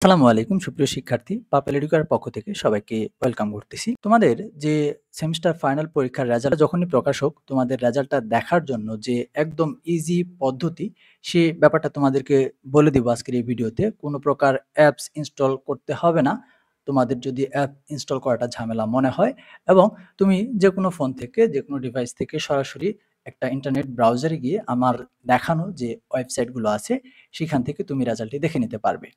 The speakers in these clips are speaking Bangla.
আসসালামু আলাইকুম সুপ্রিয় শিক্ষার্থী, পাপেল এডুকেয়ার পক্ষ থেকে সবাইকে ওয়েলকাম করতেছি। তোমাদের যে সেমিস্টার ফাইনাল পরীক্ষার রেজাল্ট যখনই প্রকাশ হোক, তোমাদের রেজাল্টটা দেখার জন্য যে একদম ইজি পদ্ধতি, সে ব্যাপারটা তোমাদেরকে বলে দিব আজকের এই ভিডিওতে। কোনো প্রকার অ্যাপস ইনস্টল করতে হবে না। তোমাদের যদি অ্যাপ ইনস্টল করাটা ঝামেলা মনে হয়, এবং তুমি যেকোনো ফোন থেকে, যেকোনো ডিভাইস থেকে সরাসরি একটা ইন্টারনেট ব্রাউজারে গিয়ে আমার দেখানো যে ওয়েবসাইটগুলো আছে, সেখান থেকে তুমি রেজাল্টটি দেখে নিতে পারবে।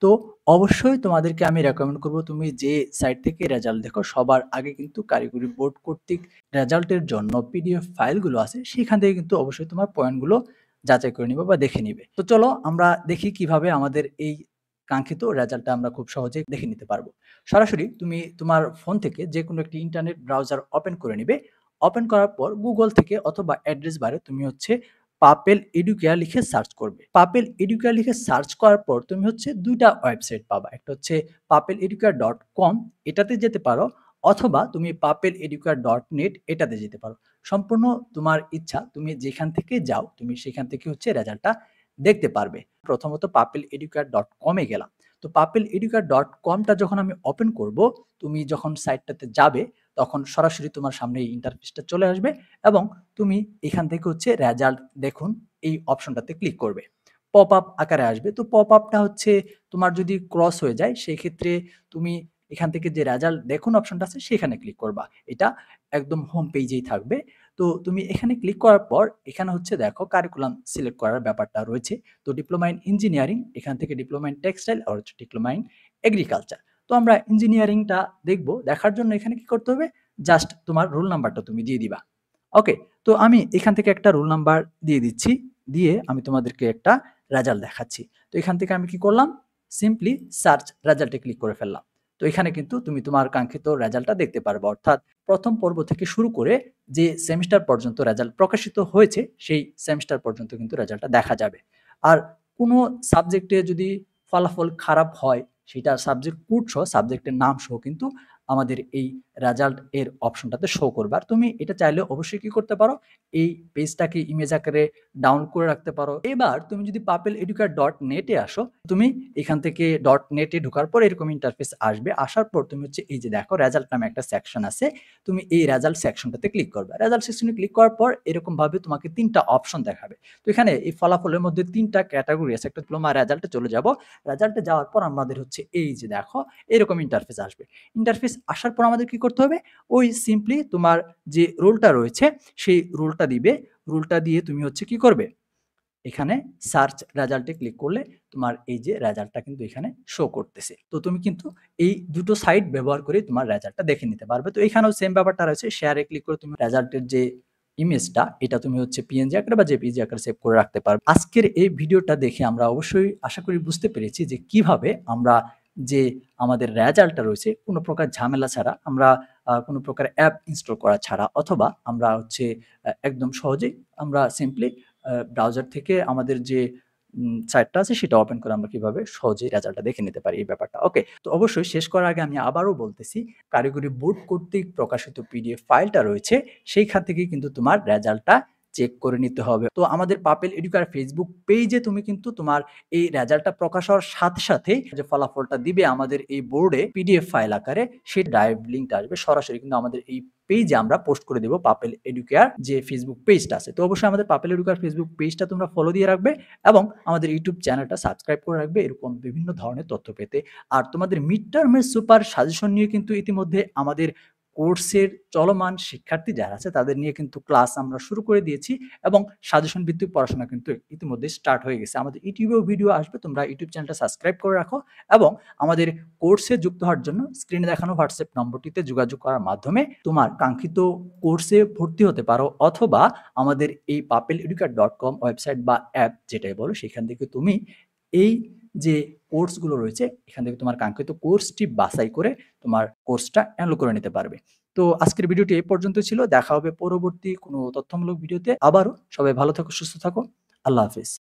তো অবশ্যই তোমাদেরকে আমি রেকমেন্ড করব, তুমি যে সাইট থেকে রেজাল্ট দেখো সবার আগে কিন্তু কারিগরি বোর্ড কর্তৃক রেজাল্টের জন্য পিডিএফ ফাইলগুলো আছে, সেখান থেকে কিন্তু অবশ্যই তোমার পয়েন্টগুলো যাচাই করে নিবে বা দেখে নিবে। তো চলো আমরা দেখি কিভাবে আমাদের এই কাঙ্ক্ষিত রেজাল্টটা আমরা খুব সহজেই দেখে নিতে পারবো। সরাসরি তুমি তোমার ফোন থেকে যে কোনো একটি ইন্টারনেট ব্রাউজার ওপেন করে নিবে। ওপেন করার পর গুগল থেকে অথবা অ্যাড্রেস বারে তুমি পাপেল এডুকেয়ার লিখে সার্চ করবে। পাপেল এডুকেয়ার লিখে সার্চ করার পর তুমি ২ টা ওয়েবসাইট পাবা। একটা হচ্ছে papeleducare.com, এটাতে যেতে পারো, অথবা তুমি papeleducare.net এটাতে যেতে পারো। সম্পূর্ণ তোমার ইচ্ছা, তুমি যেখান থেকে যাও তুমি সেখান থেকে রেজাল্টটা দেখতে পারবে। প্রথমত papeleducare.com এ গেলাম। তো papeleducare.com টা যখন আমি ওপেন করব, তুমি যখন সাইটটাতে যাবে তখন সরাসরি তোমার সামনে এই ইন্টারফেসটা চলে আসবে, এবং তুমি এখান থেকে রেজাল্ট দেখুন এই অপশনটাতে ক্লিক করবে। পপ আপ আকারে আসবে। তো পপ আপটা তোমার যদি ক্রস হয়ে যায়, সেক্ষেত্রে তুমি এখান থেকে যে রেজাল্ট দেখুন অপশনটা আছে সেখানে ক্লিক করবা। এটা একদম হোম পেজেই থাকবে। তো তুমি এখানে ক্লিক করার পর এখানে দেখো কারিকুলাম সিলেক্ট করার ব্যাপারটা রয়েছে। তো ডিপ্লোমা ইন ইঞ্জিনিয়ারিং, এখান থেকে ডিপ্লোমা ইন টেক্সটাইল আর ডিপ্লোমা ইন এগ্রিকালচার। তো আমরা ইঞ্জিনিয়ারিংটা দেখব। দেখার জন্য এখানে কি করতে হবে? জাস্ট তোমার রোল নাম্বারটা তুমি দিয়ে দিবা। ওকে, তো আমি এখান থেকে একটা রোল নাম্বার দিয়ে দিচ্ছি। দিয়ে আমি তোমাদেরকে একটা রেজাল্ট দেখাচ্ছি। তো এখান থেকে আমি কি করলাম? সিম্পলি সার্চ রেজাল্টে ক্লিক করে ফেললাম। তো এখানে কিন্তু তুমি তোমার কাঙ্ক্ষিত রেজাল্টটা দেখতে পারবে। অর্থাৎ প্রথম পর্ব থেকে শুরু করে যে সেমিস্টার পর্যন্ত রেজাল্ট প্রকাশিত হয়েছে, সেই সেমিস্টার পর্যন্ত কিন্তু রেজাল্টটা দেখা যাবে। আর কোনো সাবজেক্টে যদি ফলাফল খারাপ হয়, সেটা সাবজেক্ট কোড সহ, সাবজেক্টের নাম সহ কিন্তু আমাদের এই রেজাল্ট এর অপশনটাতে শো করবে। আর তুমি এটা চাইলে অবশ্যই কি করতে পারো, এই পেজটাকে ইমেজ আকারে ডাউনলোড করে রাখতে পারো। এবার তুমি যদি papeleducare.net এ আসো, তুমি এখান থেকে .net এ ঢোকার পর এরকম ইন্টারফেস আসবে। আসার পর তুমি এই যে দেখো রেজাল্ট নামে একটা সেকশন আছে। তুমি এই রেজাল্ট সেকশনটাতে ক্লিক করবে। রেজাল্ট সেকশনে ক্লিক করার পর এরকম ভাবে তোমাকে ৩ টা অপশন দেখাবে। তো এখানে এই ফলাফলের মধ্যে ৩ টা ক্যাটাগরি আছে। একটা ডিপ্লোমা রেজাল্টে চলে যাব। রেজাল্টে যাওয়ার পর আমাদের এই যে দেখো এরকম ইন্টারফেস আসবে। ইন্টারফেস আসার পর আমাদের কি করতে হবে? ওই সিম্পলি তোমার যে রোলটা রয়েছে সেই রোলটা দিবে। রোলটা দিয়ে তুমি কি করবে? এখানে সার্চ রেজাল্টে ক্লিক করলে তোমার এই যে রেজাল্টটা কিন্তু এখানে শো করতেছে। তো তুমি কিন্তু এই দুটো সাইট ব্যবহার করে তোমার রেজাল্টটা দেখে নিতে পারবে। তো এখানেও সেম ব্যাপারটা রয়েছে। শেয়ারে ক্লিক করে তুমি রেজাল্টের যে ইমেজটা, এটা তুমি পিএনজি আকারে বা জেপিইজি আকারে সেভ করে রাখতে পারবে। আজকের এই ভিডিওটা দেখে আমরা অবশ্যই আশা করি বুঝতে পেরেছি যে কিভাবে আমরা যে আমাদের রেজাল্টটা রয়েছে কোনো প্রকার ঝামেলা ছাড়া, আমরা কোনো প্রকার অ্যাপ ইনস্টল করা ছাড়া, অথবা আমরা একদম সহজেই আমরা সিম্পলি ব্রাউজার থেকে আমাদের যে সাইটটা আছে সেটা ওপেন করে আমরা কিভাবে সহজেই রেজাল্টটা দেখে নিতে পারি, এই ব্যাপারটা। ওকে, তো অবশ্যই শেষ করার আগে আমি আবারও বলতেছি, কারিগরি বোর্ড কর্তৃক প্রকাশিত পিডিএফ ফাইলটা রয়েছে, সেইখান থেকেই কিন্তু তোমার রেজাল্টটা চেক করে নিতে হবে। তো আমাদের পাপেল এডুকেয়ার ফেসবুক পেজে তুমি কিন্তু তোমার এই রেজাল্টটা প্রকাশ হওয়ার সাথে সাথেই যে ফলাফলটা দিবে আমাদের এই বোর্ডে পিডিএফ ফাইল আকারে, সেই ড্রাইভ লিঙ্কটা আসবে সরাসরি কিন্তু আমাদের এই পেজে আমরা পোস্ট করে দেব, পাপেল এডুকেয়ার যে ফেসবুক পেজটা আছে। তো অবশ্যই আমাদের পাপেল এডুকেয়ার ফেসবুক পেজটা তোমরা ফলো দিয়ে রাখবে, এবং আমাদের ইউটিউব চ্যানেলটা সাবস্ক্রাইব করে রাখবে এরকম বিভিন্ন ধরনের তথ্য পেতে। আর তোমাদের মিড টার্মের সুপার সাজেশন নিয়ে কিন্তু ইতিমধ্যে আমাদের কোর্সের চলমান শিক্ষার্থী যারা আছে তাদের নিয়ে কিন্তু ক্লাস আমরা শুরু করে দিয়েছি, এবং সাজেশন ভিত্তিক পড়াশোনা কিন্তু ইতিমধ্যে স্টার্ট হয়ে গেছে। আমাদের ইউটিউবেও ভিডিও আসবে, তোমরা ইউটিউব চ্যানেলটা সাবস্ক্রাইব করে রাখো, এবং আমাদের কোর্সে যুক্ত হওয়ার জন্য স্ক্রিনে দেখানো হোয়াটসঅ্যাপ নম্বরটিতে যোগাযোগ করার মাধ্যমে তোমার কাঙ্ক্ষিত কোর্সে ভর্তি হতে পারো, অথবা আমাদের এই papeleducare.com ওয়েবসাইট বা অ্যাপ যেটাই বলো, সেখান থেকে তুমি এই যে কোর্সগুলো রয়েছে এখান থেকে তোমার কাঙ্ক্ষিত কোর্সটি বাছাই করে তোমার কোর্সটা এনরোল করে নিতে পারবে। তো আজকের ভিডিওটি এই পর্যন্ত ছিল। দেখা হবে পরবর্তী কোনো তথ্যমূলক ভিডিওতে আবারও। সবাই ভালো থাকো, সুস্থ থাকো। আল্লাহ হাফেজ।